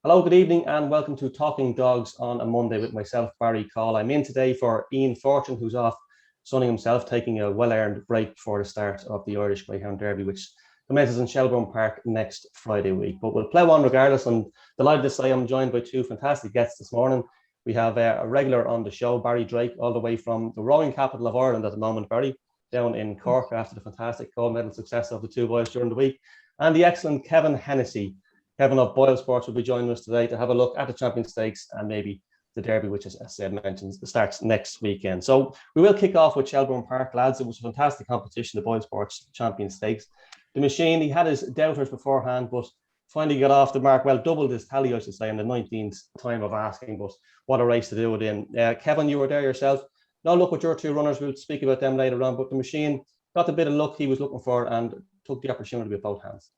Hello, good evening, and welcome to Talking Dogs on a Monday with myself, Barry Caul. I'm in today for Ian Fortune, who's off sunning himself, taking a well-earned break before the start of the Irish Greyhound Derby, which commences in Shelbourne Park next Friday week. But we'll plough on regardless, and delighted to say I'm joined by two fantastic guests this morning. We have a regular on the show, Barry Drake, all the way from the rowing capital of Ireland at the moment, Barry, down in Cork after the fantastic gold medal success of the two boys during the week, and the excellent Kevin Hennessy. Kevin of BoyleSports will be joining us today to have a look at the Champion Stakes and maybe the Derby, which, as I said, mentions starts next weekend. So we will kick off with Shelbourne Park, lads. It was a fantastic competition, the BoyleSports Champion Stakes. The machine, he had his doubters beforehand, but finally got off the mark. Well, doubled his tally, I should say, in the 19th time of asking, but what a race to do it in. Kevin, you were there yourself. Now look with your two runners. We'll speak about them later on, but the machine got the bit of luck he was looking for and took the opportunity with both hands.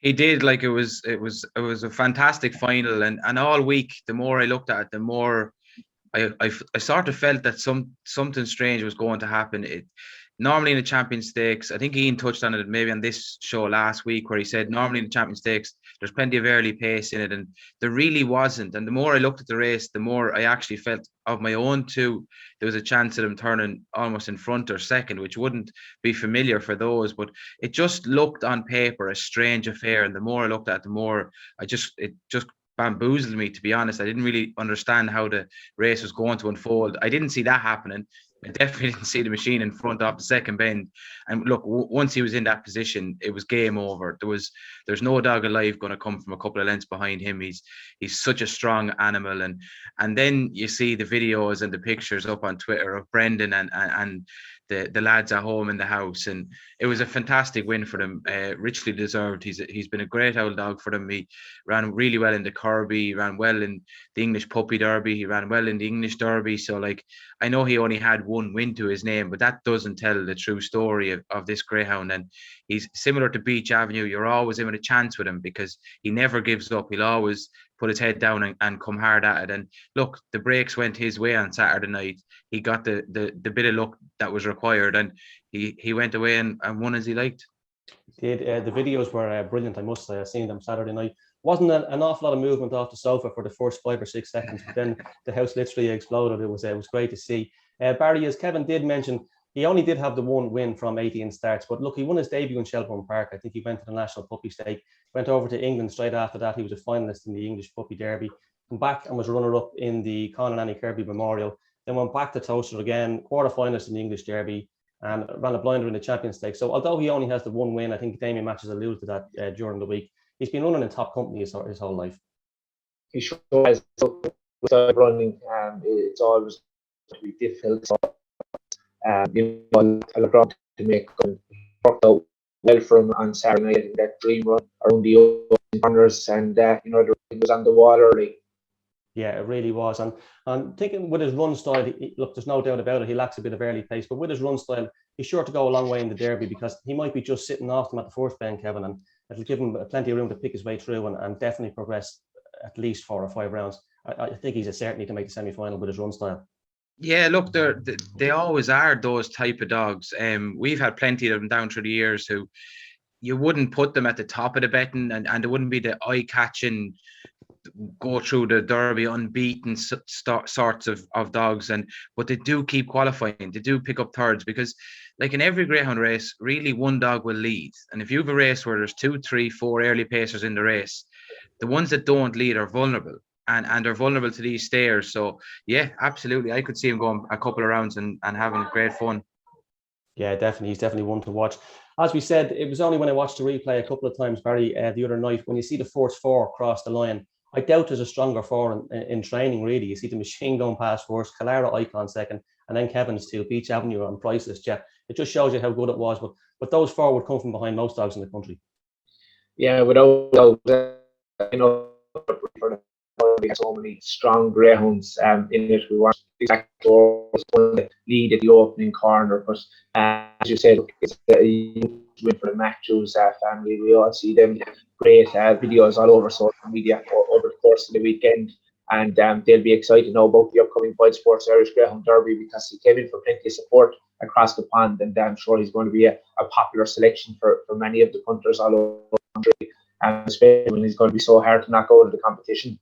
He did. Like it was a fantastic final, and all week the more I looked at it, the more I sort of felt that something strange was going to happen. Normally in the Champion Stakes, I think Ian touched on it maybe on this show last week, where he said normally in the Champion Stakes there's plenty of early pace in it, and there really wasn't. And the more I looked at the race, the more I actually felt of my own two, there was a chance of them turning almost in front or second, which wouldn't be familiar for those. But it just looked on paper a strange affair, and the more I looked at it, the more it just bamboozled me, to be honest. I didn't really understand how the race was going to unfold. I didn't see that happening. I definitely didn't see the machine in front of the second bend. And look, once he was in that position, it was game over. There's no dog alive going to come from a couple of lengths behind him. He's such a strong animal. And then you see the videos and the pictures up on Twitter of Brendan and the lads at home in the house, and it was a fantastic win for them, richly deserved. He's been a great old dog for them. He ran really well in the Kirby, he ran well in the English Puppy Derby, he ran well in the English Derby. So like, I know he only had one win to his name, but that doesn't tell the true story of this greyhound. And he's similar to Beach Avenue. You're always in with a chance with him because he never gives up. He'll always put his head down and come hard at it. And look, the breaks went his way on Saturday night. He got the bit of luck that was required, and he went away and won as he liked. The videos were brilliant, I must say. I seen them Saturday night. Wasn't an awful lot of movement off the sofa for the first 5 or 6 seconds, but then the house literally exploded. It was great to see. Barry, as Kevin did mention, he only did have the one win from 18 starts, but look, he won his debut in Shelbourne Park. I think he went to the National Puppy Stake, went over to England straight after that. He was a finalist in the English Puppy Derby, come back and was runner-up in the Conor Annie Kirby Memorial, then went back to Toaster again, quarter-finalist in the English Derby, and ran a blinder in the Champion Stakes. So although he only has the one win, I think Damien Matches alluded to that during the week, he's been running in top company his whole life. He sure has. Running, it's always to be difficult. I look around to make worked out well for him on Saturday night in that dream run around the open corners, and the rain was on the water. Yeah, it really was. And thinking with his run style, look, there's no doubt about it, he lacks a bit of early pace, but with his run style, he's sure to go a long way in the Derby, because he might be just sitting off them at the first bend, Kevin, and it'll give him plenty of room to pick his way through and definitely progress at least 4 or 5 rounds. I think he's a certainty to make the semi-final with his run style. Yeah, look, they always are those type of dogs. We've had plenty of them down through the years who you wouldn't put them at the top of the betting, and it wouldn't be the eye-catching, go through the Derby unbeaten sorts of dogs, but they do keep qualifying. They do pick up thirds, because like in every greyhound race, really one dog will lead. And if you have a race where there's 2, 3, 4 early pacers in the race, the ones that don't lead are vulnerable. And they're vulnerable to these stayers. So yeah, absolutely, I could see him going a couple of rounds and having great fun. Yeah, definitely. He's definitely one to watch. As we said, it was only when I watched the replay a couple of times, Barry, the other night, when you see the first 4 cross the line, I doubt there's a stronger 4 in training, really. You see the machine going past first, Calara Icon second, and then Kevin's 2, Beach Avenue and Priceless Jet. It just shows you how good it was. But those 4 would come from behind most dogs in the country. Yeah, without doubt, we have so many strong greyhounds in it. We weren't exactly going to lead at the opening corner, but as you said, it's a win for the Matthews family. We all see them great videos all over social media over the course of the weekend, and they'll be excited now about the upcoming BoyleSports Irish Greyhound Derby, because he came in for plenty of support across the pond, and I'm sure he's going to be a popular selection for many of the punters all over the country, especially when he's going to be so hard to knock out of the competition.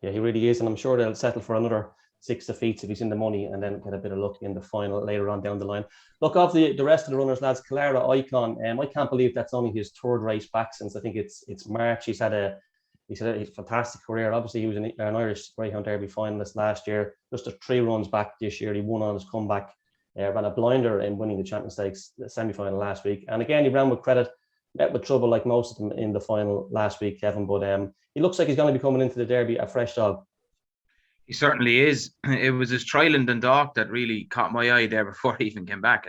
Yeah, he really is, and I'm sure they'll settle for another 6 defeats if he's in the money, and then get a bit of luck in the final later on down the line. Look, of the rest of the runners, lads, Clara Icon, I can't believe that's only his third race back since I think it's March. He's had a fantastic career. Obviously, he was an Irish Greyhound Derby finalist last year. Just 3 runs back this year. He won on his comeback. Ran a blinder in winning the Champion Stakes semi-final last week. And again, he ran with credit, met with trouble like most of them in the final last week, Kevin. But he looks like he's going to be coming into the Derby a fresh dog. He certainly is. It was his trial in Dundalk that really caught my eye there before he even came back.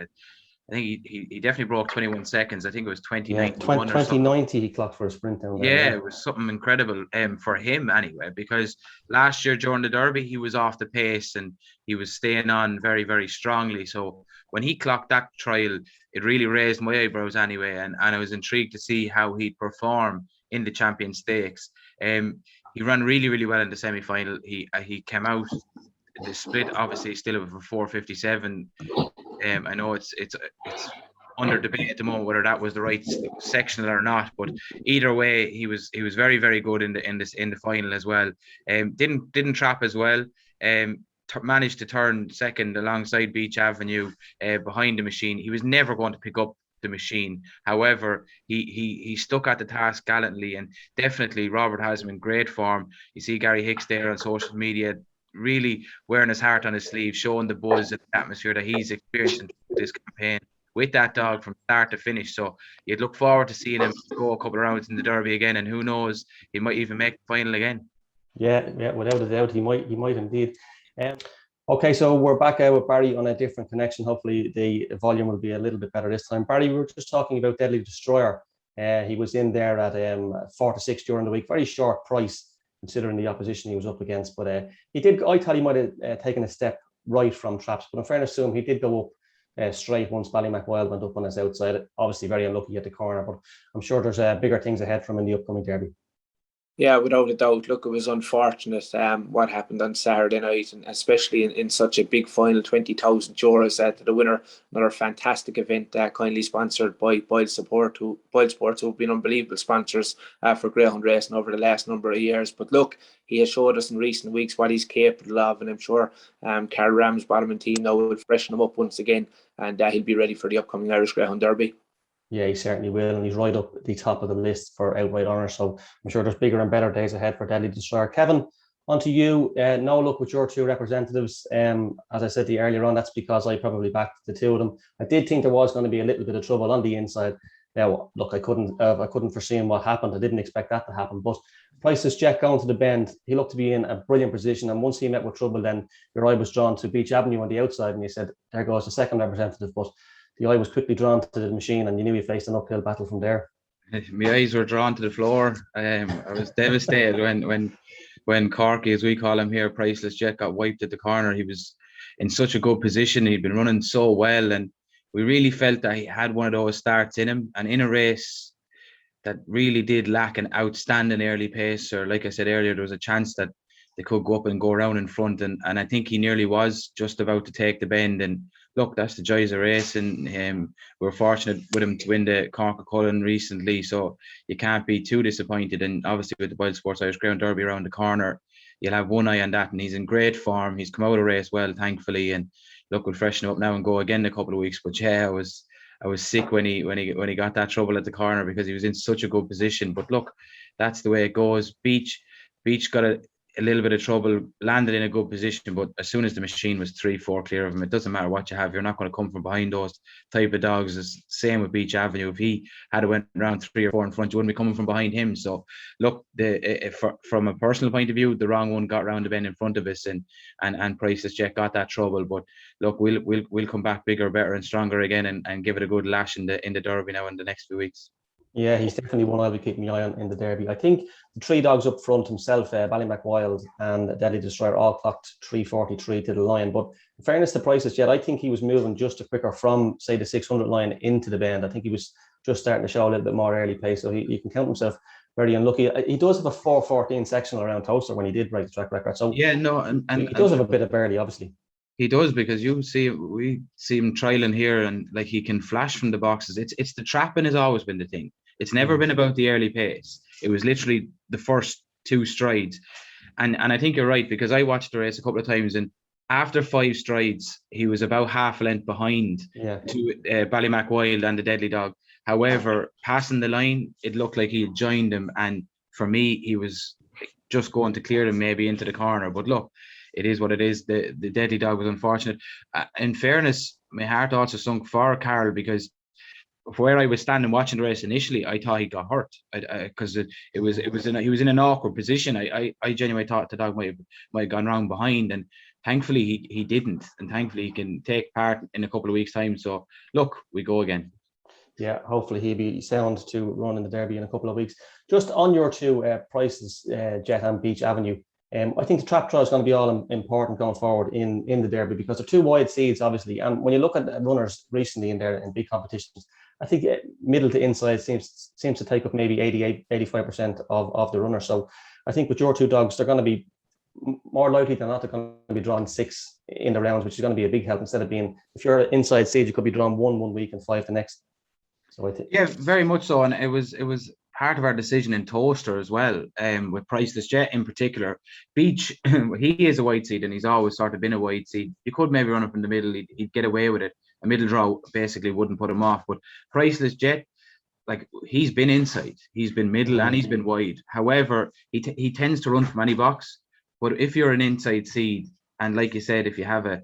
I think he definitely broke 21 seconds. I think it was 2091 or 2090 he clocked for a sprint down there. Yeah, it was something incredible for him anyway, because last year during the Derby, he was off the pace and he was staying on very, very strongly. So when he clocked that trial, it really raised my eyebrows anyway. And I was intrigued to see how he'd perform in the Champion Stakes. He ran really, really well in the semi-final. He came out, the split obviously still over 4:57. I know it's under debate at the moment whether that was the right sectional or not, but either way, he was very, very good in the final as well. Didn't trap as well. Managed to turn second alongside Beach Avenue behind the machine. He was never going to pick up the machine. However, he stuck at the task gallantly, and definitely Robert has him in great form. You see Gary Hicks there on social media, really wearing his heart on his sleeve, showing the buzz and the atmosphere that he's experienced in this campaign with that dog from start to finish. So you'd look forward to seeing him go a couple of rounds in the Derby again, and who knows, he might even make the final again. Yeah, without a doubt, he might indeed. Okay, so we're back out with Barry on a different connection. Hopefully the volume will be a little bit better this time. Barry, we were just talking about Deadly Destroyer. He was in there at 4-6 during the week. Very short price considering the opposition he was up against. But I thought he might have taken a step right from traps. But in fairness to him, he did go up straight once Ballymacwild went up on his outside. Obviously very unlucky at the corner, but I'm sure there's bigger things ahead for him in the upcoming Derby. Yeah, without a doubt. Look, it was unfortunate what happened on Saturday night, and especially in such a big final, 20,000 euros to the winner. Another fantastic event, kindly sponsored by BoyleSports, who've been unbelievable sponsors for greyhound racing over the last number of years. But look, he has showed us in recent weeks what he's capable of, and I'm sure Carl Ramsbottom and team now will freshen him up once again, and he'll be ready for the upcoming Irish Greyhound Derby. Yeah, he certainly will, and he's right up at the top of the list for outright honour. So I'm sure there's bigger and better days ahead for Deadly Destroyer. Kevin, on to you. No luck with your 2 representatives. As I said to you earlier on, that's because I probably backed the 2 of them. I did think there was going to be a little bit of trouble on the inside. Now, look, I couldn't foresee what happened. I didn't expect that to happen. But Priceless Jet going to the bend, he looked to be in a brilliant position. And once he met with trouble, then your eye was drawn to Beach Avenue on the outside, and you said, there goes the second representative. But the eye was quickly drawn to the machine, and you knew he faced an uphill battle from there. My eyes were drawn to the floor. I was devastated when Corky, as we call him here, Priceless Jet, got wiped at the corner. He was in such a good position. He'd been running so well, and we really felt that he had one of those starts in him. And in a race that really did lack an outstanding early pace, or like I said earlier, there was a chance that they could go up and go around in front, and I think he nearly was just about to take the bend. And look, that's the joys of racing. We were fortunate with him to win the Cork Cullen recently, so you can't be too disappointed. And obviously with the BoyleSports Irish Greyhound Derby around the corner, you'll have one eye on that, and he's in great form. He's come out of race well, thankfully, and look, we'll freshen up now and go again in a couple of weeks. But yeah, I was sick when he got that trouble at the corner, because he was in such a good position. But look, that's the way it goes. Beach got a little bit of trouble, landed in a good position, but as soon as the machine was 3-4 clear of him, it doesn't matter what you have, you're not going to come from behind those type of dogs. It's same with Beach Avenue. If he had went around 3 or 4 in front, you wouldn't be coming from behind him. So look, from a personal point of view, the wrong one got round the bend in front of us, and Priceless Jet got that trouble. But look, we'll come back bigger, better and stronger again, and give it a good lash in the Derby now in the next few weeks. Yeah, he's definitely one I'll be keeping my eye on in the Derby. I think the 3 dogs up front himself, Ballymacwild and Deadly Destroyer, all clocked 3:43 to the line. But in fairness to Priceless Jet, I think he was moving just a quicker from, say, the 600 line into the bend. I think he was just starting to show a little bit more early pace, so he can count himself very unlucky. He does have a 4:14 sectional around Toaster when he did break the track record. So yeah, no, and he does have a bit of barely, obviously. He does, because we see him trialing here, and like he can flash from the boxes. It's the trapping has always been the thing. It's never been about the early pace. It was literally the first 2 strides. And I think you're right, because I watched the race a couple of times, and after 5 strides, he was about half a length behind to Ballymac Wild and the Deadly Dog. However, passing the line, it looked like he had joined him. And for me, he was just going to clear him maybe into the corner. But look, it is what it is. The Deadly Dog was unfortunate. In fairness, my heart also sunk for Carl, because where I was standing watching the race initially, I thought he got hurt because he was in an awkward position. I genuinely thought the dog might have gone round behind, and thankfully he didn't, and thankfully he can take part in a couple of weeks' time. So look, we go again. Yeah, hopefully he'll be sound to run in the Derby in a couple of weeks. Just on your two prices, Jet and Beach Avenue, I think the trap draw is going to be all important going forward in the Derby, because they're two wide seeds, obviously. And when you look at runners recently in big competitions, I think middle to inside seems to take up maybe 85% of the runners. So I think with your two dogs, they're going to be more likely than not, they're going to be drawn 6 in the rounds, which is going to be a big help, instead of being, if you're inside seed, you could be drawn 1 week and 5 the next. So I think, yeah, very much so. And it was part of our decision in Toaster as well, with Priceless Jet in particular. Beach, he is a wide seed, and he's always sort of been a wide seed. You could maybe run up in the middle, he'd get away with it. A middle draw basically wouldn't put him off. But Priceless Jet, like, he's been inside, he's been middle, and he's been wide. However, he tends to run from any box. But if you're an inside seed, and like you said, if you have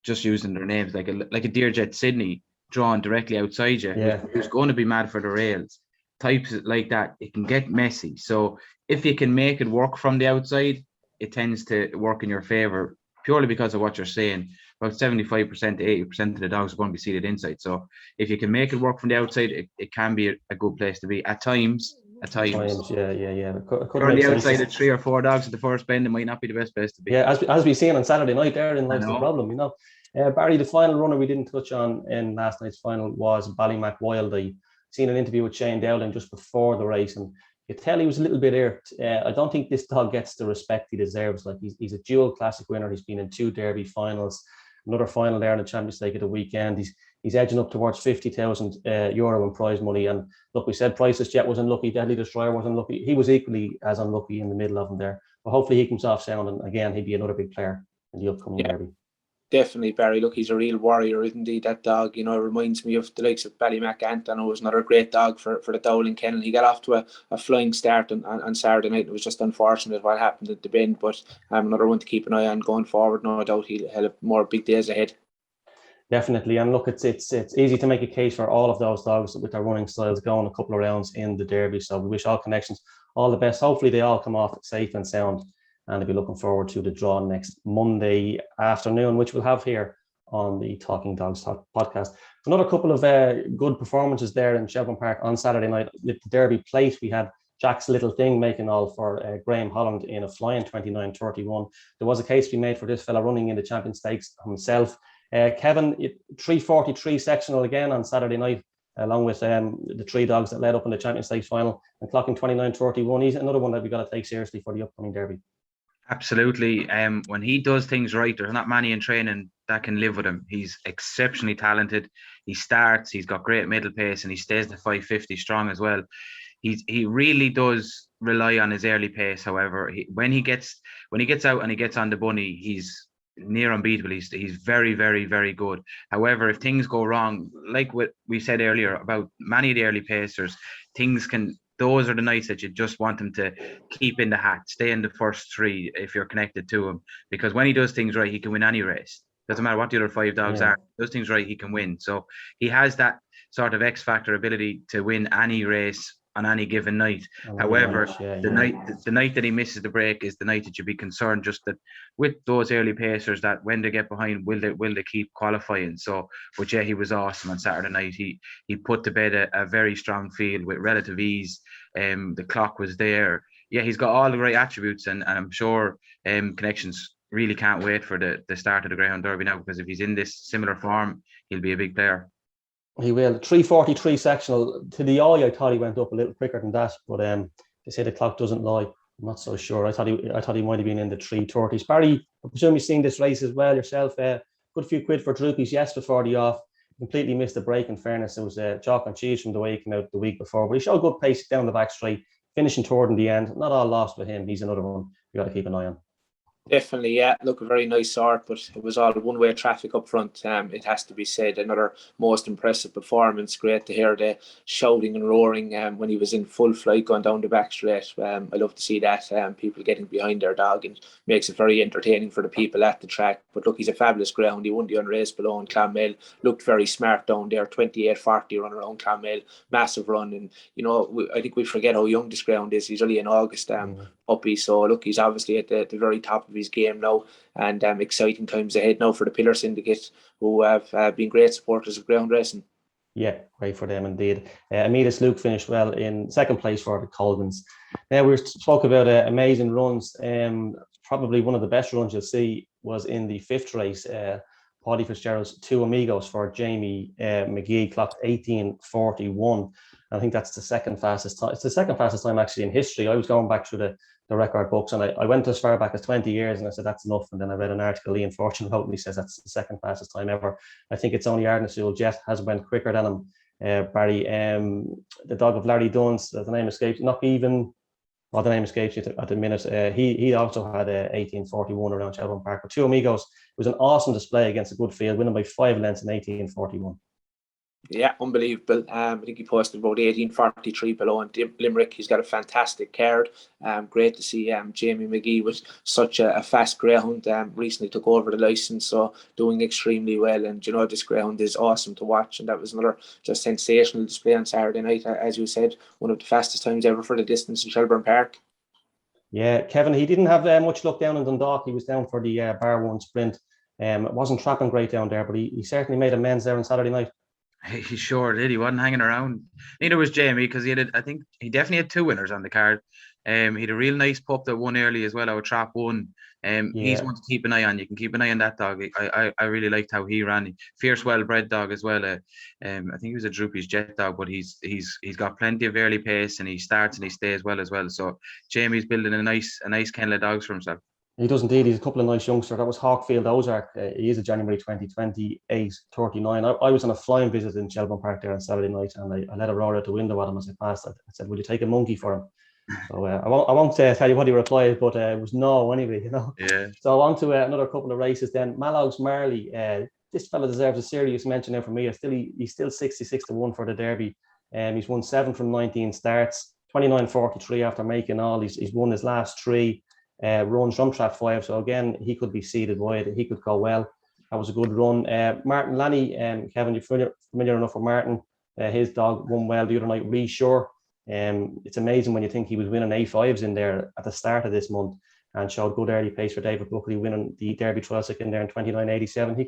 just using their names, like a Dearjet Sydney drawn directly outside you, who's going to be mad for the rails, types like that, it can get messy. So if you can make it work from the outside, it tends to work in your favour, purely because of what you're saying. About 75% to 80% of the dogs are going to be seated inside. So if you can make it work from the outside, it can be a good place to be at times. Yeah. On the outside of 3 or 4 dogs at the first bend, it might not be the best place to be. Yeah, as we seen on Saturday night, therein lies the problem, you know. Barry, the final runner we didn't touch on in last night's final was Ballymac Wild. I seen an interview with Shane Dowling just before the race, and you tell he was a little bit irked. I don't think this dog gets the respect he deserves. Like, he's a dual classic winner. He's been in 2 Derby finals, another final there in the Champions League at the weekend. He's edging up towards €50,000 in prize money. And look, we said Priceless Jet was unlucky, Deadly Destroyer was unlucky. He was equally as unlucky in the middle of them there. But hopefully he comes off sound, and again, he'd be another big player in the upcoming Derby. Definitely, Barry. Look, he's a real warrior, isn't he? That dog, you know, reminds me of the likes of Ballymac Anton, who was another great dog for the Dowling Kennel. He got off to a flying start on Saturday night. It was just unfortunate what happened at the bend, but another one to keep an eye on going forward. No doubt he'll have more big days ahead. Definitely. And look, it's easy to make a case for all of those dogs with their running styles going a couple of rounds in the Derby. So we wish all connections all the best. Hopefully they all come off safe and sound, and I'll be looking forward to the draw next Monday afternoon, which we'll have here on the Talking Dogs podcast. Another couple of good performances there in Shelbourne Park on Saturday night. With the Derby Plate, we had Jack's Little Thing making all for Graham Holland in a flying 29.31. There was a case to be made for this fella running in the Champion Stakes himself. Kevin, 3:43 sectional again on Saturday night, along with the 3 dogs that led up in the Champion Stakes final, and clocking 29.31. He's another one that we've got to take seriously for the upcoming Derby. Absolutely. When he does things right, there's not many in training that can live with him. He's exceptionally talented. He starts, he's got great middle pace, and he stays the 550 strong as well. He really does rely on his early pace. However, when he gets out and he gets on the bunny, he's near unbeatable. He's very, very, very good. However, if things go wrong, like what we said earlier about many of the early pacers, those are the nights that you just want him to keep in the hat, stay in the first 3 if you're connected to him. Because when he does things right, he can win any race. Doesn't matter what the other 5 dogs are. Those things right, he can win. So he has that sort of X factor ability to win any race on any given night. However, the night that he misses the break is the night that you'd be concerned, just that with those early pacers, that when they get behind, will they keep qualifying? So, but yeah, he was awesome on Saturday night. He put to bed a very strong field with relative ease. The clock was there. Yeah, he's got all the right attributes, and I'm sure Connections really can't wait for the start of the Greyhound Derby now, because if he's in this similar form, he'll be a big player. He will. 3:43 sectional. To the eye, I thought he went up a little quicker than that, but they say the clock doesn't lie. I'm not so sure. I thought he might have been in the 3:30s. Barry, I presume you've seen this race as well yourself. Good few quid for Droopies, yes, before the off. Completely missed the break. In fairness, it was chalk and cheese from the way he came out the week before, but he showed good pace down the back straight. finishing third in the end. Not all lost with him. He's another one you got to keep an eye on. Definitely, yeah. Look, a very nice start, but it was all one-way traffic up front. It has to be said. Another most impressive performance. Great to hear the shouting and roaring when he was in full flight going down the back straight. I love to see that. People getting behind their dog, and makes it very entertaining for the people at the track. But look, he's a fabulous greyhound. He won the unrace below in Clonmel. Looked very smart down there. 28:40 run around Clonmel. Massive run. And, I think we forget how young this greyhound is. He's only in August. Puppy. So look, he's obviously at the very top of his game now, and exciting times ahead now for the Pillar Syndicate, who have been great supporters of greyhound racing. Yeah, great for them indeed. Amelius Luke finished well in second place for the Colvins. Now we spoke about amazing runs. Probably one of the best runs you'll see was in the fifth race. Paddy Fitzgerald's Two Amigos for Jamie McGee clocked 18:41. I think that's the second fastest time. It's the second fastest time actually in history. I was going back through the record books, and I went as far back as 20 years, and I said that's enough. And then I read an article Ian Fortune wrote, and he says that's the second fastest time ever. I think it's only Ardensul Jet has went quicker than him. Barry, the dog of Larry Dunn's, the name escapes. Not even. Well, the name escapes you at the minute. He also had 18:41 around Shelbourne Park. But Two Amigos was an awesome display against a good field, winning by 5 lengths in 18:41. Yeah, unbelievable. I think he posted about 18:43 below in Limerick. He's got a fantastic card. Great to see Jamie McGee was such a fast greyhound. Recently took over the licence, so doing extremely well. And this greyhound is awesome to watch. And that was another just sensational display on Saturday night. As you said, one of the fastest times ever for the distance in Shelbourne Park. Yeah, Kevin, he didn't have much luck down in Dundalk. He was down for the Bar 1 sprint. It wasn't trapping great down there, but he certainly made amends there on Saturday night. He sure did. He wasn't hanging around. Neither was Jamie, because I think he definitely had 2 winners on the card. He had a real nice pup that won early as well, out of Trap 1. He's one to keep an eye on. You can keep an eye on that dog. I really liked how he ran. Fierce, well-bred dog as well. I think he was a Droopy's Jet dog, but he's got plenty of early pace, and he starts and he stays well as well. So Jamie's building a nice kennel of dogs for himself. He does indeed. He's a couple of nice youngsters. That was Hawkfield Ozark. He is a January 2028 39. I was on a flying visit in Shelbourne Park there on Saturday night, and I let a roar out the window at him as I passed. I said, "Will you take a monkey for him?" So I won't tell you what he replied, but it was no anyway. Yeah. So on to another couple of races then. Mallows Marley. This fella deserves a serious mention now from me. He's still 66-1 for the Derby. He's won 7 from 19 starts. 29:43 after making all. He's won his last 3. Runs from trap 5, so again he could be seated wide. He could go well. That was a good run. Martin Lanny, Kevin, you're familiar enough with Martin. His dog won well the other night. Reassure. It's amazing when you think he was winning A5s in there at the start of this month, and showed good early pace for David Buckley, winning the Derby Trial in there in 29:87. He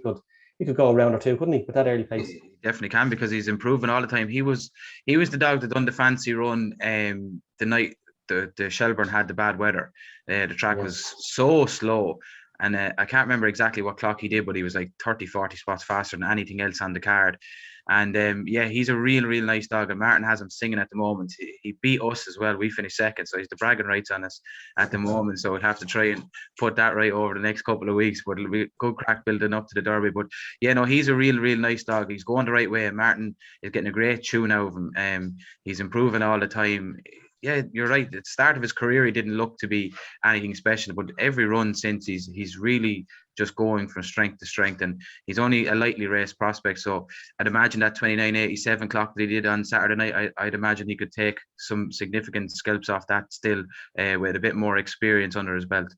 could go a round or two, couldn't he, with that early pace? He definitely can, because he's improving all the time. He was the dog that done the fancy run the night the Shelbourne had the bad weather. The track was so slow, and I can't remember exactly what clock he did, but he was like 30-40 spots faster than anything else on the card. And he's a real nice dog, and Martin has him singing at the moment. He beat us as well. We finished second, so he's the bragging rights on us at the moment. So we'll have to try and put that right over the next couple of weeks, but it'll be good crack building up to the Derby. But he's a real nice dog. He's going the right way. Martin is getting a great tune out of him. He's improving all the time. Yeah, you're right. At the start of his career, he didn't look to be anything special, but every run since he's really just going from strength to strength, and he's only a lightly raced prospect. So I'd imagine that 29:87 clock that he did on Saturday night, I'd imagine he could take some significant scalps off that still, with a bit more experience under his belt.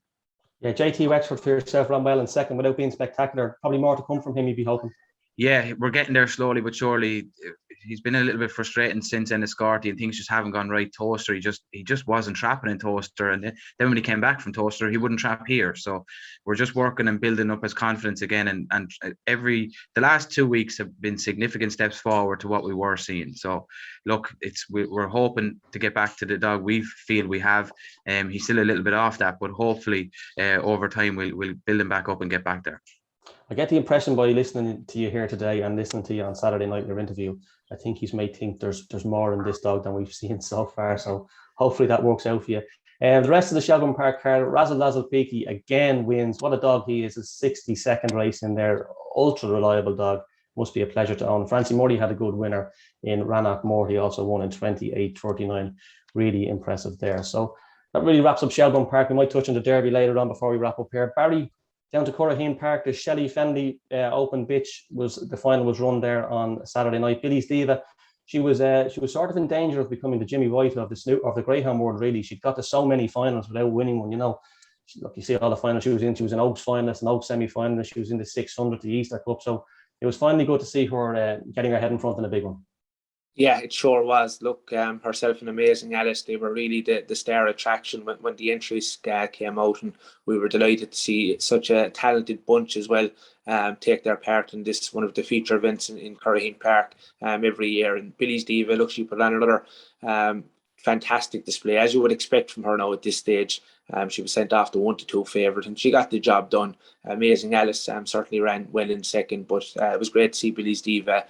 Yeah, JT Wexford for yourself ran well in second without being spectacular. Probably more to come from him, you'd be hoping. Yeah, we're getting there slowly but surely. He's been a little bit frustrating since Enniscorthy, and things just haven't gone right. Toaster, he just wasn't trapping in Toaster, and then when he came back from Toaster, he wouldn't trap here. So we're just working and building up his confidence again, and the last 2 weeks have been significant steps forward to what we were seeing. So look, we're hoping to get back to the dog we feel we have. He's still a little bit off that, but hopefully over time we'll build him back up and get back there. I get the impression by listening to you here today and listening to you on Saturday night in your interview, I think you may think there's more in this dog than we've seen so far. So hopefully that works out for you. The rest of the Shelbourne Park card, Razzle Dazzle Peaky again wins. What a dog he is. A 62nd race in there. Ultra reliable dog. must be a pleasure to own. Francie Murray had a good winner in Rannoch Moor. He also won in 28:39. Really impressive there. So that really wraps up Shelbourne Park. We might touch on the Derby later on before we wrap up here. Barry, down to Curraheen Park, the Shelley Fennelly Open Bitch the final was run there on Saturday night. Billy's Diva, she was sort of in danger of becoming the Jimmy White of the Greyhound world. Really, she'd got to so many finals without winning one. Look, you see all the finals she was in. She was an Oaks finalist, an Oaks semi-finalist. She was in the 600, the Easter Cup. So it was finally good to see her getting her head in front in a big one. Yeah, it sure was. Look, herself and Amazing Alice, they were really the star attraction when the entries came out, and we were delighted to see such a talented bunch as well take their part in this, one of the feature events in Curraheen Park every year. And Billy's Diva, look, she put on another fantastic display, as you would expect from her now at this stage. She was sent off the 1-2 favourite, and she got the job done. Amazing Alice certainly ran well in second, but it was great to see Billy's Diva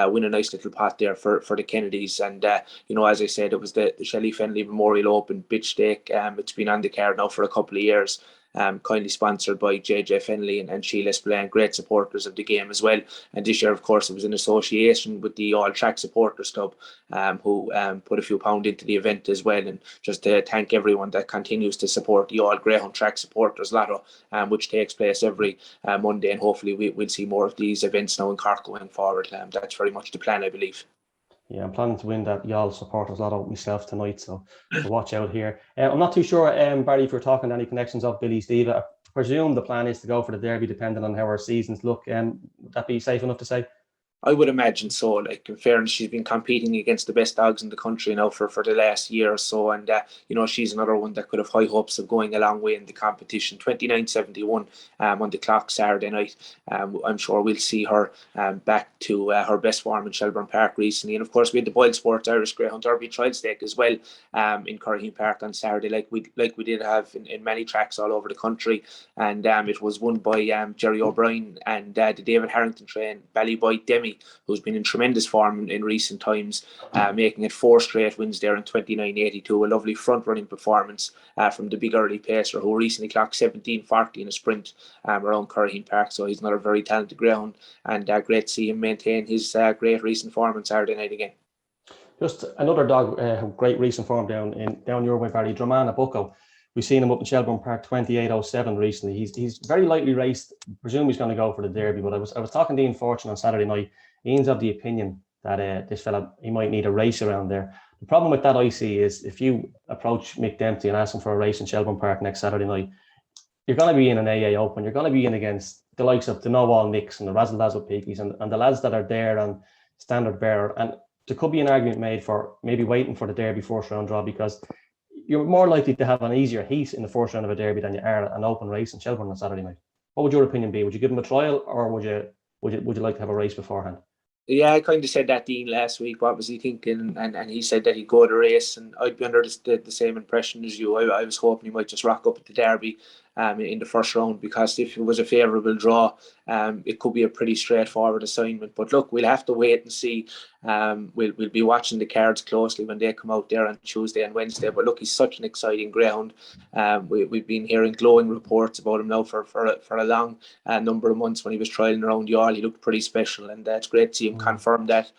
win a nice little pot there for the Kennedys. And as I said, it was the Shelley Fennelly Memorial Open Bitch Stake. It's been on the card now for a couple of years. Kindly sponsored by JJ Fennelly and Sheila Spillane, great supporters of the game as well. And this year, of course, it was in association with the All Track Supporters Club, who put a few pound into the event as well. And just to thank everyone that continues to support the All Greyhound Track Supporters Lotto, which takes place every Monday. And hopefully we'll see more of these events now in Cork going forward. That's very much the plan, I believe. Yeah, I'm planning to win that Y'all Supporters Lotto myself tonight, so watch out here. I'm not too sure, Barry, if you're talking any connections of Billy's Diva. I presume the plan is to go for the Derby, depending on how our seasons look. Would that be safe enough to say? I would imagine so. Like, in fairness, she's been competing against the best dogs in the country now for the last year or so, and she's another one that could have high hopes of going a long way in the competition. 29.71 on the clock Saturday night. I'm sure we'll see her back to her best form in Shelbourne Park recently. And of course, we had the BoyleSports Irish Greyhound Derby trial stake as well in Curraheen Park on Saturday, like we did have in many tracks all over the country. And it was won by Jerry O'Brien and the David Harrington train, Ballyboy Demi, who's been in tremendous form in recent times, making it 4 straight wins there in 29.82. A lovely front-running performance from the big early pacer, who recently clocked 17.40 in a sprint around Curraheen Park. So he's another very talented greyhound, and great to see him maintain his great recent form on Saturday night again. Just another dog, great recent form down your way, Barry, Dramana Bucco. We've seen him up in Shelbourne Park 28.07 recently. He's very lightly raced. I presume he's going to go for the Derby, but I was talking to Ian Fortune on Saturday night. Ian's of the opinion that this fella, he might need a race around there. The problem with that, I see, is if you approach Mick Dempsey and ask him for a race in Shelbourne Park next Saturday night, you're going to be in an AA Open. You're going to be in against the likes of the No-All Nicks and the Razzle Dazzle Peakies and the lads that are there on Standard Bearer. And there could be an argument made for maybe waiting for the Derby first round draw, because you're more likely to have an easier heat in the first round of a Derby than you are an open race in Shelbourne on Saturday night. What would your opinion be? Would you give him a trial, or would you like to have a race beforehand? Yeah, I kind of said that to Dean last week. What was he thinking? And he said that he'd go to race, and I'd be under the same impression as you. I was hoping he might just rock up at the Derby in the first round, because if it was a favourable draw, it could be a pretty straightforward assignment. But look, we'll have to wait and see. We'll be watching the cards closely when they come out there on Tuesday and Wednesday. But look, he's such an exciting greyhound. We've been hearing glowing reports about him now for a long number of months. When he was trialling around Youghal, he looked pretty special, and it's great to see him confirm that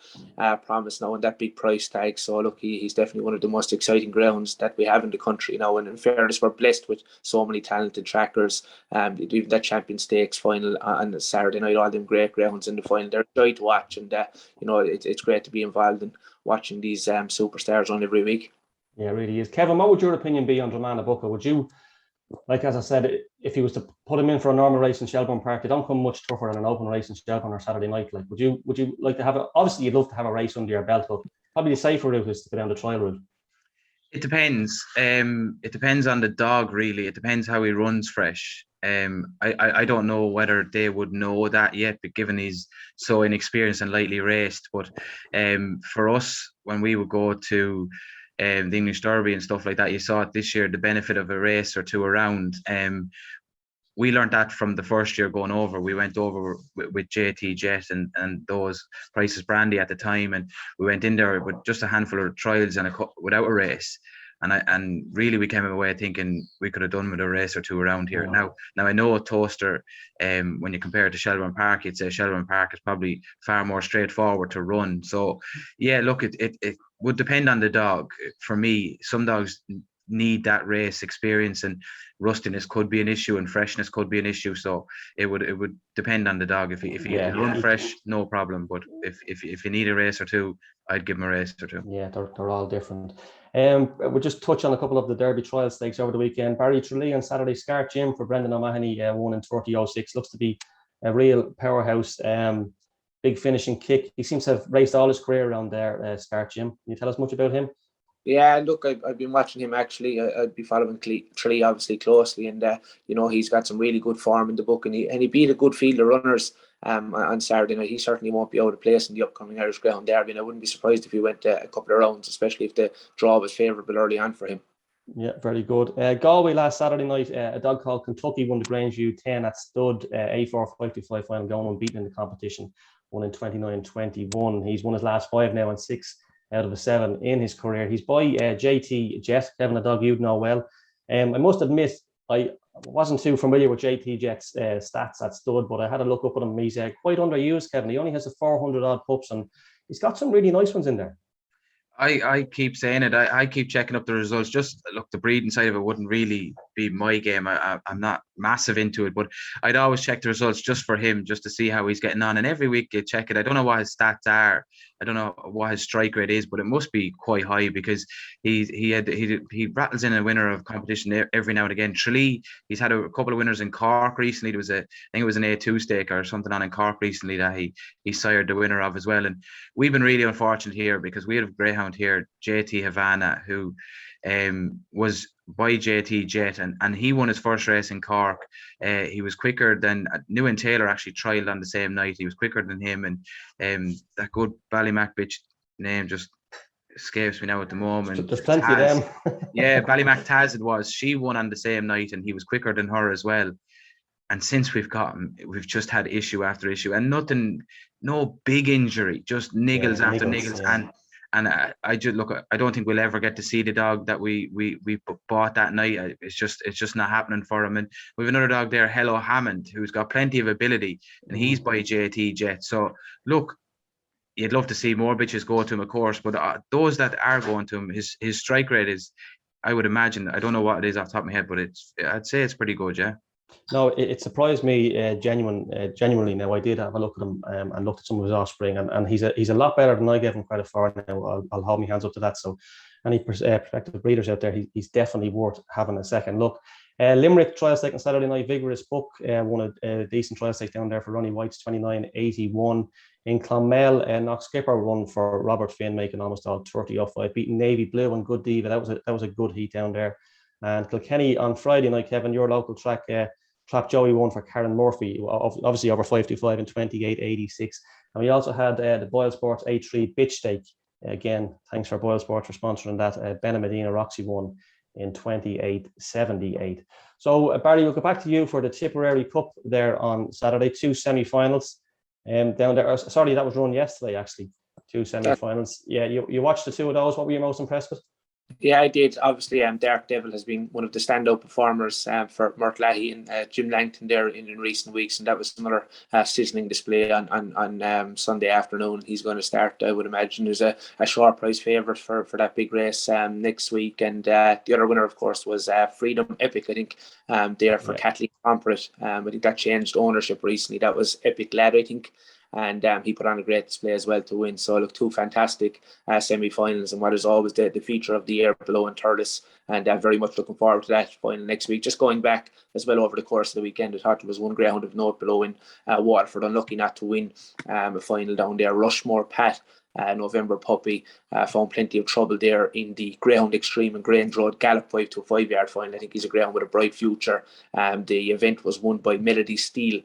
promise now and that big price tag. So look, he's definitely one of the most exciting greyhounds that we have in the country now. And in fairness, we're blessed with so many talented trackers. Even that Champion Stakes Final on Saturday night, all them great greyhounds in the final, they're a joy to watch. And it's great to be involved in watching these superstars on every week. Yeah, it really is. Kevin, what would your opinion be on Dramana Bucco? Would you, like as I said, if you was to put him in for a normal race in Shelbourne Park, they don't come much tougher than an open race in Shelbourne or Saturday night. Like, would you like to have obviously you'd love to have a race under your belt, but probably the safer route is to go down the trial route. It depends. It depends on the dog, really. It depends how he runs fresh. I don't know whether they would know that yet, but given he's so inexperienced and lightly raced. But for us, when we would go to the English Derby and stuff like that, you saw it this year, the benefit of a race or two around. We learned that from the first year going over. We went over with JT Jet and those Prices Brandy at the time, and we went in there with just a handful of trials and without a race. and really we came away thinking we could have done with a race or two around here. Yeah. Now I know a Toaster, when you compare it to Shelbourne Park, you'd say Shelbourne Park is probably far more straightforward to run. So yeah, look, it would depend on the dog. For me, some dogs need that race experience, and rustiness could be an issue and freshness could be an issue. So it would depend on the dog. If he can run fresh, no problem. But if you need a race or two, I'd give him a race or two. Yeah, they're all different. We'll just touch on a couple of the Derby trial stakes over the weekend. Barry Tralee on Saturday, Scar Jim for Brendan O'Mahony, won in 30.06. Looks to be a real powerhouse. Big finishing kick. He seems to have raced all his career around there, Scar Jim. Can you tell us much about him? Yeah, look, I've been watching him actually. I'd be following Tralee obviously closely, and he's got some really good form in the book, and he beat a good field of runners on Saturday night. He certainly won't be out of place in the upcoming Irish Greyhound Derby, and I wouldn't be surprised if he went a couple of rounds, especially if the draw was favourable early on for him. Yeah, very good. Galway last Saturday night, a dog called Kentucky won the Grangeview 10 at stud, A4 525 final, going unbeaten in the competition, won in 29.21. He's won his last 5 now and 6 out of the 7 in his career. He's by JT Jet, Kevin, a dog you'd know well. I must admit, I wasn't too familiar with JT Jet's stats at stud, but I had a look up at him. He's quite underused, Kevin. He only has a 400 odd pups, and he's got some really nice ones in there. I keep saying it. I keep checking up the results. Just look, the breeding side of it wouldn't really be my game. I'm not massive into it, but I'd always check the results just for him, just to see how he's getting on. And every week you check it. I don't know what his stats are. I don't know what his strike rate is, but it must be quite high, because he rattles in a winner of competition every now and again. Tralee, he's had a couple of winners in Cork recently. There was I think it was an A2 stake or something on in Cork recently that he sired the winner of as well. And we've been really unfortunate here, because we had a greyhound here, JT Havana, who was by JT Jet, and he won his first race in Cork. He was quicker than Newen Taylor, actually trialled on the same night. He was quicker than him, and that good Ballymac bitch name just escapes me now at the moment. There's plenty of them. Yeah, Ballymac Taz it was. She won on the same night, and he was quicker than her as well. And since we've just had issue after issue, and no big injury, just niggles after niggles. Yeah. And I just look. I don't think we'll ever get to see the dog that we bought that night. It's just not happening for him. And we have another dog there, Hello Hammond, who's got plenty of ability, and he's by JT Jet. So look, you'd love to see more bitches go to him, of course, but those that are going to him, his strike rate is, I would imagine, I don't know what it is off the top of my head, but I'd say it's pretty good, yeah. No, it surprised me genuinely. Now, I did have a look at him and looked at some of his offspring, and he's a lot better than I gave him credit for. Now, I'll hold my hands up to that. So, any prospective breeders out there, he's definitely worth having a second look. Limerick trial stake on Saturday night, Vigorous Book won a decent trial stake down there for Ronnie White's 29.81. In Clonmel, Knox Skipper won for Robert Finn, making almost all 30.05, beating Navy Blue and Good Diva. That was a good heat down there. And Kilkenny on Friday night, Kevin, your local track, Trap Joey won for Karen Murphy, obviously over 525 and 28.86. And we also had the BoyleSports A3 Bitch Stake. Again, thanks for BoyleSports for sponsoring that. Benna Medina Roxy won in 28.78. So, Barry, we'll go back to you for the Tipperary Cup there on Saturday. 2 semi-finals down there. Sorry, that was run yesterday, actually. 2 semi-finals. Yeah, you watched the 2 of those. What were you most impressed with? Yeah, I did. Obviously, Dark Devil has been one of the standout performers for Mert Lahey and Jim Langton there in recent weeks, and that was another sizzling display on Sunday afternoon. He's going to start, I would imagine, as a short price favourite for that big race next week. And the other winner, of course, was Freedom Epic, I think, there for Kathleen Pomperate. I think that changed ownership recently. That was Epic Lad, I think. And he put on a great display as well to win. So look, 2 fantastic semi-finals, and what is always the feature of the year below in Thurles. And I'm very much looking forward to that final next week. Just going back as well over the course of the weekend, I thought there was one greyhound of note below in Waterford, unlucky not to win a final down there. Rushmore Pat, November puppy, found plenty of trouble there in the Greyhound Extreme and Grange Road Gallop 5 to a 5-yard final. I think he's a greyhound with a bright future. The event was won by Melody Steele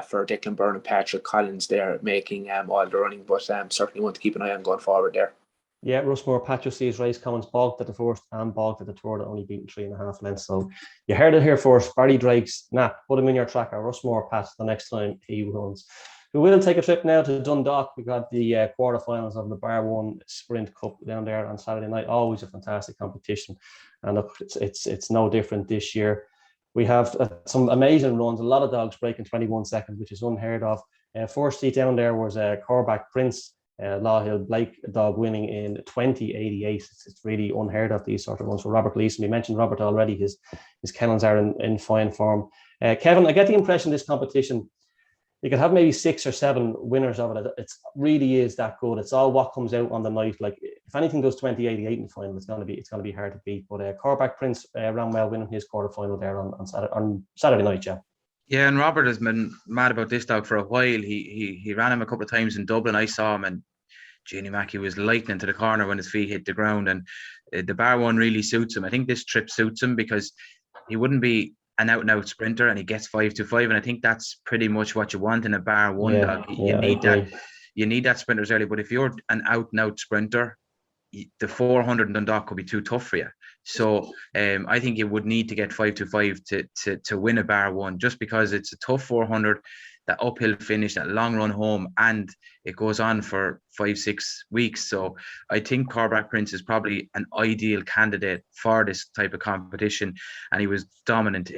for Declan Byrne and Patrick Collins there, making all the running, but certainly want to keep an eye on going forward there. Yeah, Rushmore Pat, just see his race Collins balked at the first and balked at the third, only beaten 3.5 lengths. So you heard it here first. Barry Drake's put him in your tracker. Rushmore Pat the next time he runs. We will take a trip now to Dundalk. We got the quarterfinals of the Bar 1 Sprint Cup down there on Saturday night. Always a fantastic competition. And look, it's no different this year. We have some amazing runs. A lot of dogs breaking 21 seconds, which is unheard of. First seat down there was Corback Prince, Law Hill Blake dog winning in 2088. It's really unheard of, these sort of runs for Robert Leeson. We mentioned Robert already. His kennels are in fine form. Kevin, I get the impression this competition, you could have maybe 6 or 7 winners of it. It really is that good. It's all what comes out on the night. Like if anything goes 2088 in the final, it's going to be hard to beat. But Corback Prince ran well, winning his quarterfinal there on Saturday night. Yeah. Yeah, and Robert has been mad about this dog for a while. He ran him a couple of times in Dublin. I saw him, and Jeannie Mackey was lightning to the corner when his feet hit the ground. And the Bar 1 really suits him. I think this trip suits him because he wouldn't be an out-and-out sprinter, and he gets 5-5, and I think that's pretty much what you want in a Bar 1 dog. You need that sprinters early, but if you're an out-and-out sprinter, the 400 in Dundalk could be too tough for you. So I think you would need to get 5-5 to win a Bar 1, just because it's a tough 400, that uphill finish, that long run home, and it goes on for 5-6 weeks. So I think Corback Prince is probably an ideal candidate for this type of competition, and he was dominant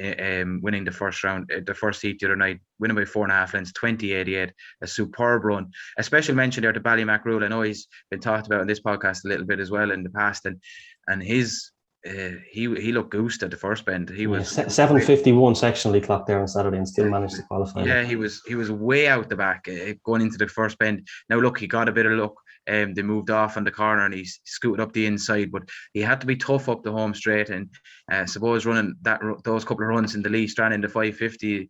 winning the first round, the first heat the other night, winning by 4.5 lengths, 2088, a superb run. A special mention there to Ballymac Rule. I know he's been talked about in this podcast a little bit as well in the past, and his he looked goosed at the first bend. He was 7:51 sectionally clocked there on Saturday and still managed to qualify. Yeah, he was way out the back going into the first bend. Now look, he got a bit of luck. They moved off on the corner and he scooted up the inside, but he had to be tough up the home straight. And suppose running those couple of runs in the Lee Strand in the 550,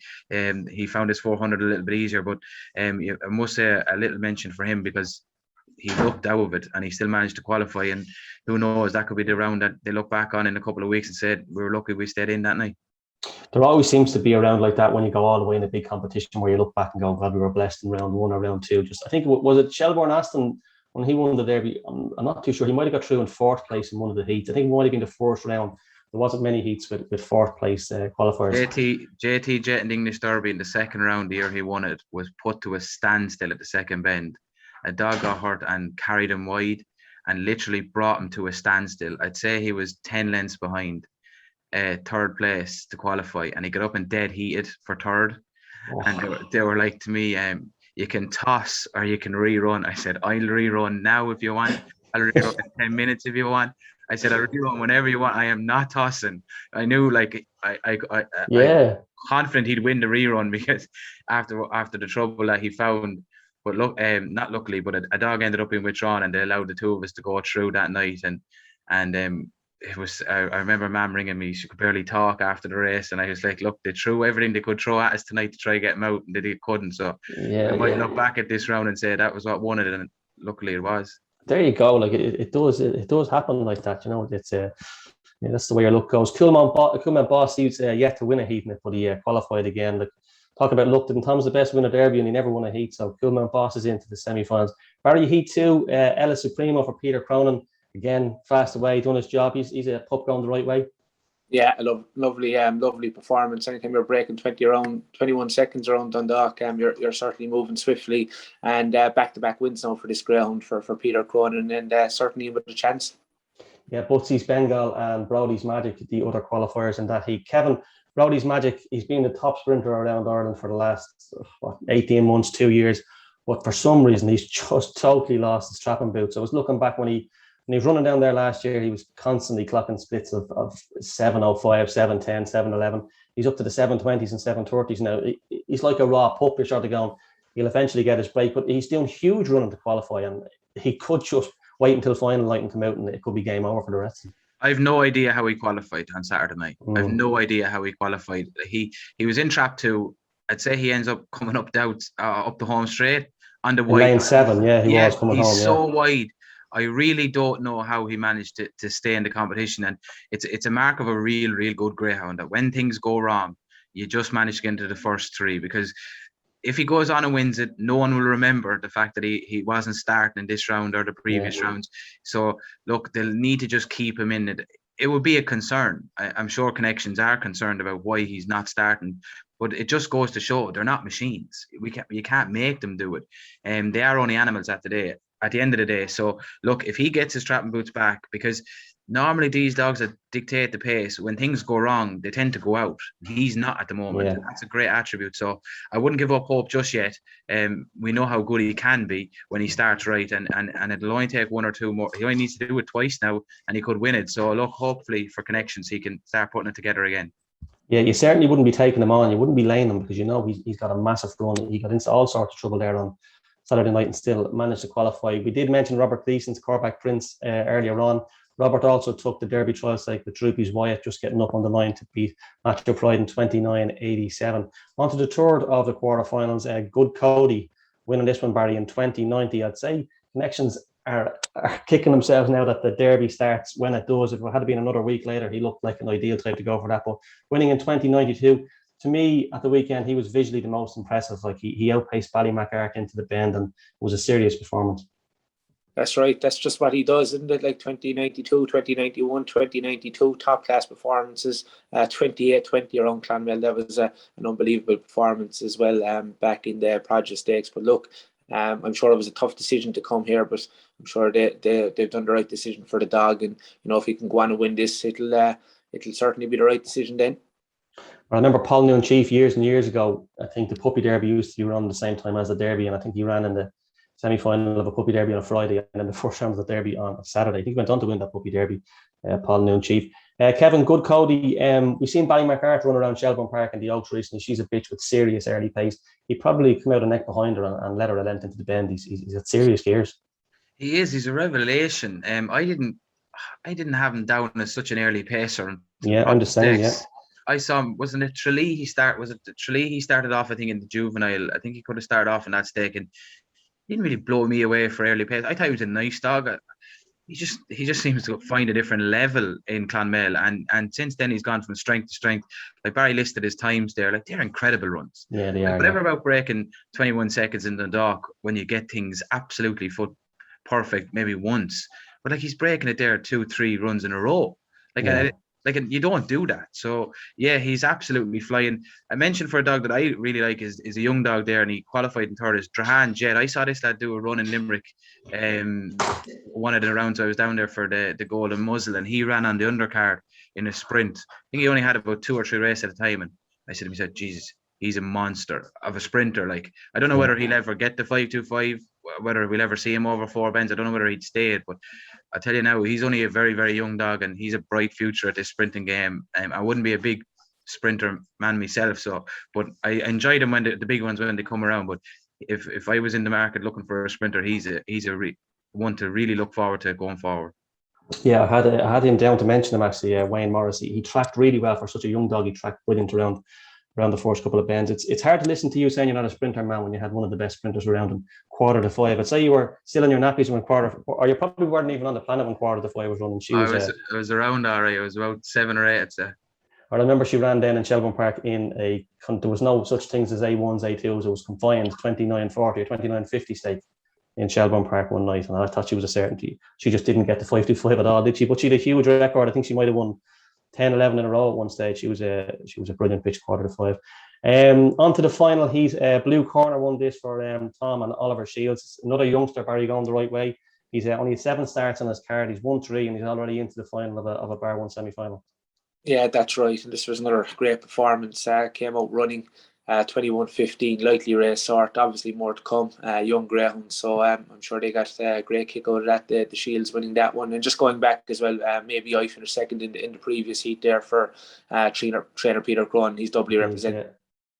he found his 400 a little bit easier. But I must say a little mention for him, because he looked out of it and he still managed to qualify. And who knows, that could be the round that they look back on in a couple of weeks and said, we were lucky we stayed in that night. There always seems to be a round like that when you go all the way in a big competition where you look back and go, God, we were blessed in round 1 or round 2. I think, was it Shelbourne Aston when he won the Derby? I'm not too sure. He might have got through in 4th place in one of the heats. I think it might have been the first round. There wasn't many heats with 4th place qualifiers. JT Jet and English Derby in the second round, the year he won it, was put to a standstill at the second bend. A dog got hurt and carried him wide and literally brought him to a standstill. I'd say he was 10 lengths behind 3rd place to qualify, and he got up and dead heated for 3rd. Oh. And they were like to me, you can toss or you can rerun. I said, I'll rerun now if you want. I'll rerun in 10 minutes if you want. I said, I'll rerun whenever you want. I am not tossing. I knew, like, I'm confident he'd win the rerun, because after the trouble that he found. But look, not luckily, but a dog ended up being withdrawn, and they allowed the 2 of us to go through that night. And it was, I remember Mam ringing me. She could barely talk after the race, and I was like, look, they threw everything they could throw at us tonight to try to get him out, and they couldn't. So I might look back at this round and say that was what won it, and luckily it was. There you go. Like it does happen like that. You know, it's that's the way your luck goes. Coolman Boss, he's yet to win a heat in it, but he qualified again. Like, talk about luck. Didn't Tom's the best winner Derby, and he never won a heat. So Coolman Boss is into the semi-finals. Barry, heat 2, Ella Supremo for Peter Cronin. Again, fast away, done his job. He's a pup going the right way. Yeah, lovely performance. Anytime you're breaking 21 seconds around Dundalk, you're certainly moving swiftly. And back-to-back wins now for this greyhound for Peter Cronin, and certainly with a chance. Yeah, Butsy's Bengal and Brody's Magic, the other qualifiers in that heat. Kevin, Brody's Magic, he's been the top sprinter around Ireland for the last 18 months, 2 years. But for some reason, he's just totally lost his trapping boots. I was looking back when he was running down there last year, he was constantly clocking splits of 7:05, 7:10, 7:11. He's up to the 7:20s and 7:30s now. He's like a raw pup. You're sort of going, he'll eventually get his break. But he's doing huge running to qualify, and he could just wait until final night and come out, and it could be game over for the rest of them. I have no idea how he qualified on Saturday night. I have no idea how he qualified. He was in trap 2. I'd say he ends up coming up up the home straight on the wide. Lane 7, he was coming home. He's so wide. I really don't know how he managed to stay in the competition. And it's a mark of a real good greyhound, that when things go wrong, you just manage to get into the first 3, because if he goes on and wins it, no one will remember the fact that he wasn't starting in this round or the previous rounds. So look, they'll need to just keep him in it. it would be a concern. I'm sure connections are concerned about why he's not starting, but it just goes to show they're not machines. You can't make them do it, and they are only animals at the end of the day. So look, if he gets his strapping boots back, because normally these dogs that dictate the pace, when things go wrong, they tend to go out. He's not at the moment. Yeah. And that's a great attribute. So I wouldn't give up hope just yet. We know how good he can be when he starts right, and it'll only take one or two more. He only needs to do it twice now, and he could win it. So look, hopefully for connections, he can start putting it together again. Yeah, you certainly wouldn't be taking him on. You wouldn't be laying him because he's got a massive run. He got into all sorts of trouble there on Saturday night and still managed to qualify. We did mention Robert Gleeson's Corback Prince earlier on. Robert also took the Derby trial stake with Droopy's Wyatt, just getting up on the line to beat Matthew Pride in 29.87. On to the third of the quarterfinals. Good Cody winning this one, Barry, in 2090. I'd say connections are kicking themselves now that the Derby starts when it does. If it had been another week later, he looked like an ideal type to go for that. But winning in 2092, to me, at the weekend, he was visually the most impressive. Like he outpaced Ballymacark into the bend, and it was a serious performance. That's right. That's just what he does, isn't it? Like 2092, 2091, 2092, top class performances. 28-20 around Clonmel. That was an unbelievable performance as well. Back in the Produce Stakes. But look, I'm sure it was a tough decision to come here, but I'm sure they've done the right decision for the dog. And if he can go on and win this, it'll certainly be the right decision then. I remember Paul Noon Chief years and years ago. I think the Puppy Derby used to be run the same time as the Derby, and I think he ran in the semi-final of a Puppy Derby on a Friday and then the first round of the Derby on a Saturday. I think he went on to win that Puppy Derby, Paul Noon Chief. Kevin, Good Cody, we've seen Ballymacark run around Shelbourne Park in the Oaks recently. She's a bitch with serious early pace. He'd probably come out a neck behind her and let her a length into the bend. He's at serious gears. He is. He's a revelation. I didn't have him down as such an early pacer. Yeah, I'm the same, yeah. I saw him, wasn't it Tralee? He started off, I think, in the juvenile. I think he could have started off in that stake, and he didn't really blow me away for early pace. I thought he was a nice dog. He just seems to find a different level in Clonmel, and since then he's gone from strength to strength. Like Barry listed his times there, like they're incredible runs. Yeah, they are. Whatever about breaking 21 seconds in the Dundalk when you get things absolutely foot perfect, maybe once, but like he's breaking it there 2-3 runs in a row. Like you don't do that. So yeah, he's absolutely flying. I mentioned for a dog that I really like is a young dog there, and he qualified in third, is Curraheen Jet. I saw this lad do a run in Limerick, one of the rounds I was down there for the Golden Muzzle, and he ran on the undercard in a sprint. I think he only had about 2 or 3 races at a time, and I said to myself, Jesus, he's a monster of a sprinter. Like, I don't know whether he'll ever get the 5.25, whether we'll ever see him over 4 bends. I don't know whether he'd stay it, but I tell you now, he's only a very, very young dog, and he's a bright future at this sprinting game. I wouldn't be a big sprinter man myself, but I enjoy them when the big ones when they come around. But if I was in the market looking for a sprinter, he's a one to really look forward to going forward. Yeah, I had him down to mention him actually. Wayne Morris, he tracked really well for such a young dog. He tracked brilliant around the first couple of bends. It's hard to listen to you saying you're not a sprinter, man, when you had one of the best sprinters around in 4:45. I'd say you were still in your nappies when or you probably weren't even on the planet when 4:45 was running. I was around alright. I was about 7 or 8, I'd say. I remember she ran down in Shelbourne Park there was no such things as A1s, A2s. It was confined 29.40 or 29.50 stake in Shelbourne Park one night, and I thought she was a certainty. She just didn't get the 5.25 at all, did she? But she had a huge record. I think she might have won 10, 11 in a row at one stage. She was a brilliant bitch 4:45. On to the final heat. Blue Corner won this for Tom and Oliver Shields. Another youngster, Barry, going the right way. He's only 7 starts on his card. He's won 3, and he's already into the final of a Bar 1 semi-final. Yeah, that's right. And this was another great performance. Came out running 21.15, lightly raced sort. Obviously more to come. Young greyhound, so I'm sure they got a great kick out of that. The Shields winning that one, and just going back as well. Maybe I finished second in the previous heat there for trainer Peter Crone. He's doubly represented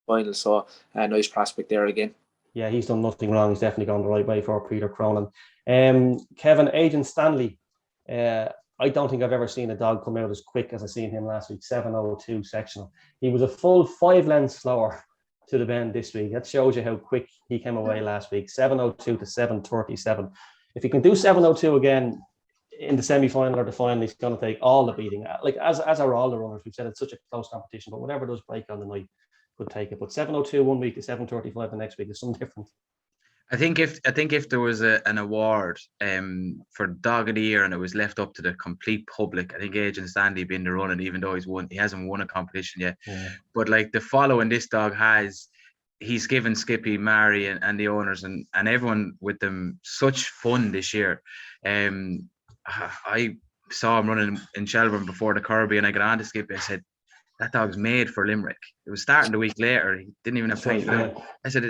final, so a nice prospect there again. Yeah, he's done nothing wrong. He's definitely gone the right way for Peter Cronin. Kevin, Agent Stanley. I don't think I've ever seen a dog come out as quick as I seen him last week. 7:02 sectional. He was a full 5 lengths slower to the bend this week. That shows you how quick he came away last week. 7:02 to 7:37. If he can do 7:02 again in the semi-final or the final, he's going to take all the beating. Like as are all the runners. We've said it's such a close competition, but whatever does break on the night could take it. But 7:02 one week to 7:35 the next week is something different. I think if there was an award for Dog of the Year and it was left up to the complete public, I think Agent Stanley been the running, even though he hasn't won a competition yet. Yeah. But like the following this dog has, he's given Skippy, Mary, and the owners and everyone with them such fun this year. I saw him running in Shelbourne before the Kirby, and I got on to Skippy. I said, that dog's made for Limerick. It was starting the week later. He didn't even have time to do it. I said,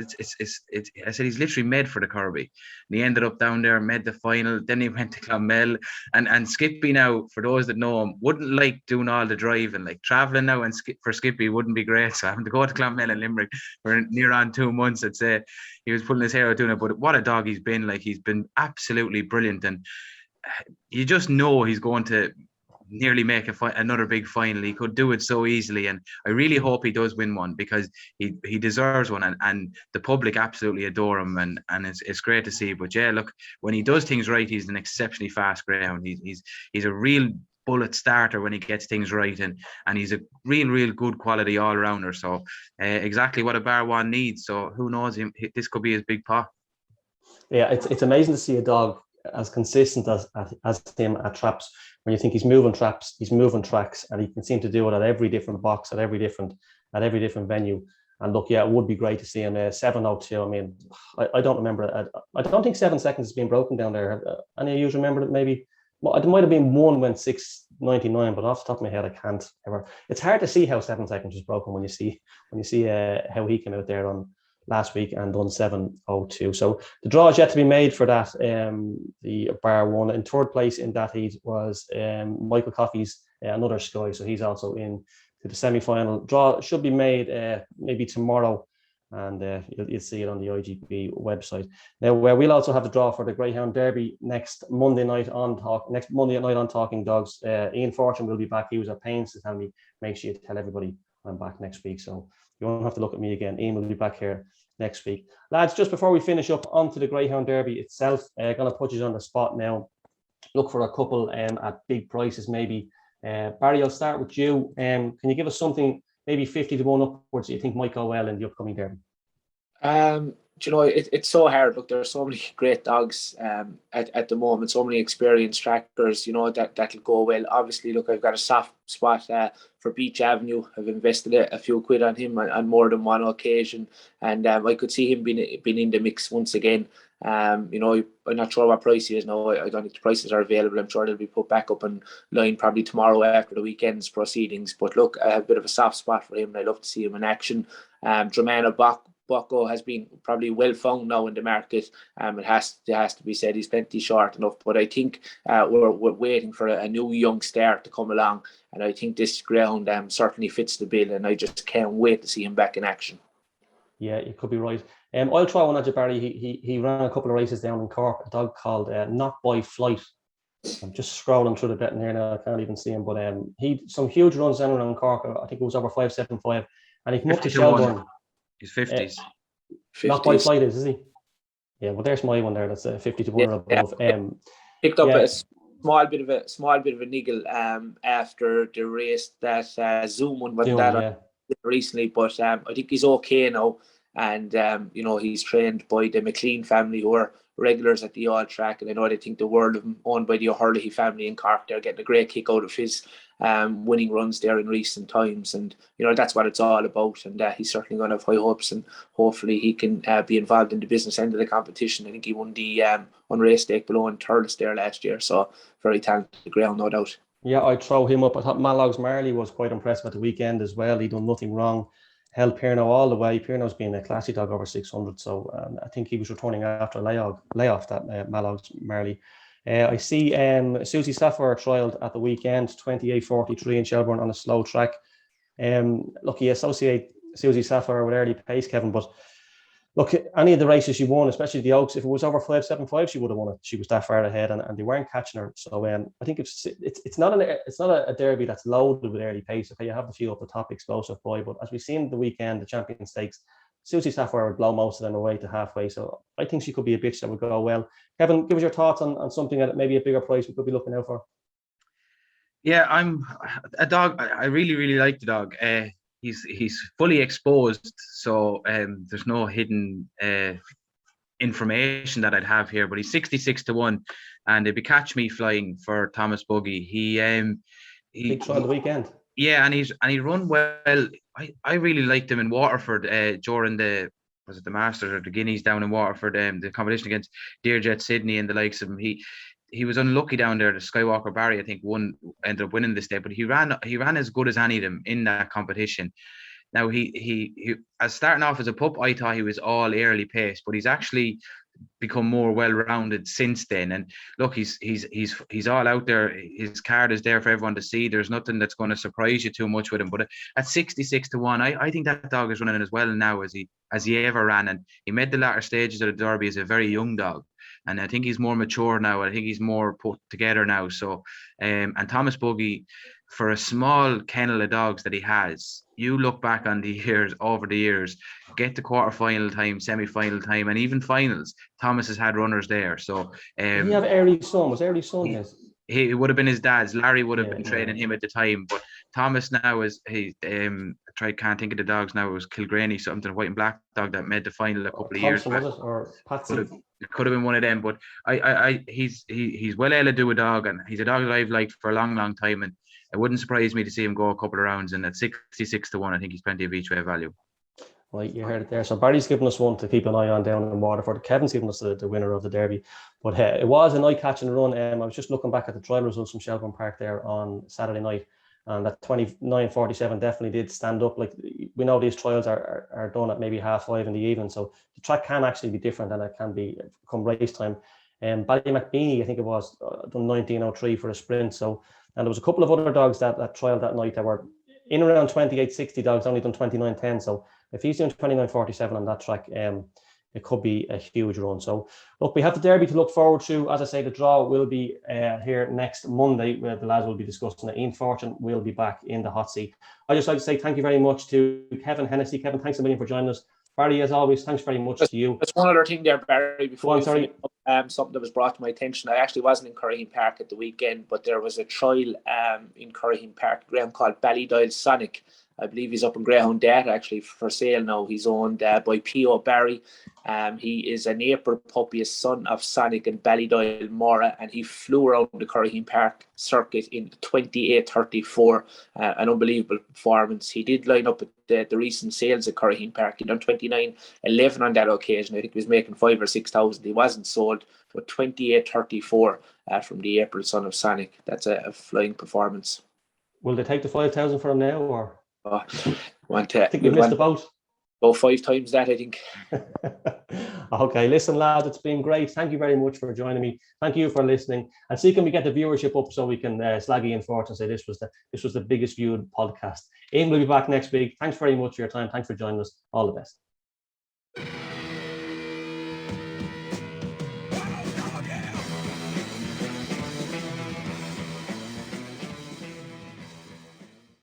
I said, he's literally made for the Kirby. And he ended up down there, made the final. Then he went to Clonmel. And Skippy now, for those that know him, wouldn't like doing all the driving. Like traveling now and for Skippy wouldn't be great. So having to go to Clonmel and Limerick for near on 2 months, I'd say he was pulling his hair out doing it. But what a dog he's been. Like, he's been absolutely brilliant. And you just know he's going to nearly make another big final. He could do it so easily, and I really hope he does win one, because he deserves one, and the public absolutely adore him, and it's great to see. But yeah, look, when he does things right, he's an exceptionally fast greyhound. He's a real bullet starter when he gets things right, and he's a real good quality all rounder. So exactly what a bar one needs. So who knows, this could be his big pot. Yeah, it's amazing to see a dog as consistent as him at traps. When you think he's moving traps, he's moving tracks, and he can seem to do it at every different box, at every different venue. And look, yeah, it would be great to see him 7:02. I mean, I don't remember. I don't think 7 seconds has been broken down there. Any of you remember it? Maybe well, it might have been one when 6:99, but off the top of my head, I can't ever. It's hard to see how 7 seconds was broken when you see how he came out there on last week and done 7:02. So the draw is yet to be made for that. The bar one in third place in that heat was Michael Coffey's another Sky, so he's also in to the semi-final. Draw should be made maybe tomorrow, and you'll see it on the IGP website. Now we'll also have the draw for the Greyhound Derby next Monday night on Talking Dogs. Ian Fortune will be back. He was at pains to tell me, make sure you tell everybody I'm back next week, so you won't have to look at me again. Ian will be back here next week. Lads, just before we finish up, onto the Greyhound Derby itself, going to put you on the spot now. Look for a couple at big prices maybe. Barry, I'll start with you. Can you give us something maybe 50 to 1 upwards that you think might go well in the upcoming Derby? Do you know, it's so hard. Look, there are so many great dogs at the moment, so many experienced trackers, you know, that'll go well. Obviously, look, I've got a soft spot for Beach Avenue. I've invested a few quid on him on more than one occasion, and I could see him being in the mix once again. You know, I'm not sure what price he is now. I don't think the prices are available. I'm sure they'll be put back up online probably tomorrow after the weekend's proceedings. But look, I have a bit of a soft spot for him, and I love to see him in action. Dramana Bocco has been probably well found now in the market. It has to be said, he's plenty short enough, but I think we're waiting for a new young star to come along, and I think this greyhound certainly fits the bill, and I just can't wait to see him back in action. Yeah, you could be right. I'll try one at you, Barry. He ran a couple of races down in Cork, a dog called Not By Flight. I'm just scrolling through the betting here now. I can't even see him, but he some huge runs down around Cork. I think it was over 5.75, and he came up to Shelbourne. He's 50s. Not By Flight is he? Yeah, well, there's my one there. That's 50 to 1 or above. Picked up a small bit of a niggle after the race that Zoom won, but recently. But I think he's okay now, and you know, he's trained by the McLean family, who are regulars at the All Track, and I know they think the world of him, owned by the O'Hurley family in Cork. They're getting a great kick out of his winning runs there in recent times, and you know, that's what it's all about. And he's certainly going to have high hopes, and hopefully he can be involved in the business end of the competition. I think he won the unraced stake below in Thurles there last year, so very talented greyhound, no doubt. Yeah, I'd throw him up. I thought Mallows Marley was quite impressive at the weekend as well. He done nothing wrong. Held Pierno all the way. Pierno's been a classy dog over 600, so I think he was returning after a layoff that Mallows Marley. I see Susie Sapphire trialled at the weekend, 28.43 in Shelbourne on a slow track. Look, you associate Susie Sapphire with early pace, Kevin, but look, any of the races she won, especially the Oaks, if it was over 5.75, she would have won it. She was that far ahead, and they weren't catching her. So I think it's not a derby that's loaded with early pace. Okay, you have the few up the top explosive boy, but as we've seen the weekend, the Champion Stakes, Susie Sapphire would blow most of them away to halfway. So I think she could be a bitch that would go well. Kevin, give us your thoughts on something at maybe a bigger price we could be looking out for. Yeah, I'm a dog. I really like the dog. He's fully exposed, so there's no hidden information that I'd have here, but he's 66-1, and it'd be Catch Me Flying for Thomas Buggy. He big trial the weekend. Yeah, and he run well. I really liked him in Waterford during the Masters or the Guineas down in Waterford, the competition against Dearjet Sydney and the likes of him. He was unlucky down there. The Skywalker Barry, I think, ended up winning this day, but he ran as good as any of them in that competition. Now he as starting off as a pup, I thought he was all early pace, but he's actually become more well-rounded since then. And look, he's all out there. His card is there for everyone to see. There's nothing that's going to surprise you too much with him. But at 66-1, I think that dog is running as well now as he ever ran. And he made the latter stages of the Derby as a very young dog. And I think he's more mature now. I think he's more put together now. So, and Thomas Buggy, for a small kennel of dogs that he has, you look back on over the years, get to quarter-final time, semi-final time, and even finals, Thomas has had runners there. So, did he have Early Son? Was Early Son his? He would have been his dad's. Larry would have been training him at the time, but Thomas now can't think of the dogs now. It was Kilgraney, something, a white and black dog that made the final a couple of years back. Was it? Or Patsy? It could have been one of them, but he's well able to do a dog, and he's a dog that I've liked for a long, long time, and it wouldn't surprise me to see him go a couple of rounds. And at 66-1, I think he's plenty of each way value. Right, you heard it there. So Barry's given us one to keep an eye on down in Waterford. Kevin's given us the winner of the Derby. But it was an eye-catching run. I was just looking back at the trial results from Shelbourne Park there on Saturday night, and that 29:47 definitely did stand up. Like, we know these trials are done at maybe 5:30 in the evening, so the track can actually be different, and it can be come race time. Ballymacbeanie, I think it was, done 19:03 for a sprint. So, and there was a couple of other dogs that trialed that night that were in around 28:60 dogs, only done 29:10. So if he's doing 29:47 on that track, it could be a huge run. So look, we have the Derby to look forward to. As I say, the draw will be here next Monday, where the lads will be discussing it. Ian Fortune will be back in the hot seat. I'd just like to say thank you very much to Kevin Hennessy. Kevin, thanks a million for joining us. Barry, as always, thanks very much to you. There's one other thing there, Barry, before sorry. Something that was brought to my attention. I actually wasn't in Curraheen Park at the weekend, but there was a trial in Curraheen Park, Graham, called Ballydoyle Sonic. I believe he's up in Greyhound Derby actually for sale now. He's owned by P.O. Barry. He is an April puppy, a son of Sonic and Ballydoyle Mora, and he flew around the Curraheen Park circuit in 28:34. An unbelievable performance. He did line up at the recent sales at Curraheen Park. He done 29:11 on that occasion. I think he was making 5,000 or 6,000. He wasn't sold, but 28:34 from the April son of Sonic. That's a flying performance. Will they take the 5,000 for him now, or? I think we missed the boat. About 5 times that, I think. Okay, listen, lads, it's been great. Thank you very much for joining me. Thank you for listening. And see, can we get the viewership up so we can slag Ian Fortune and say this was the biggest viewed podcast. Ian will be back next week. Thanks very much for your time. Thanks for joining us. All the best.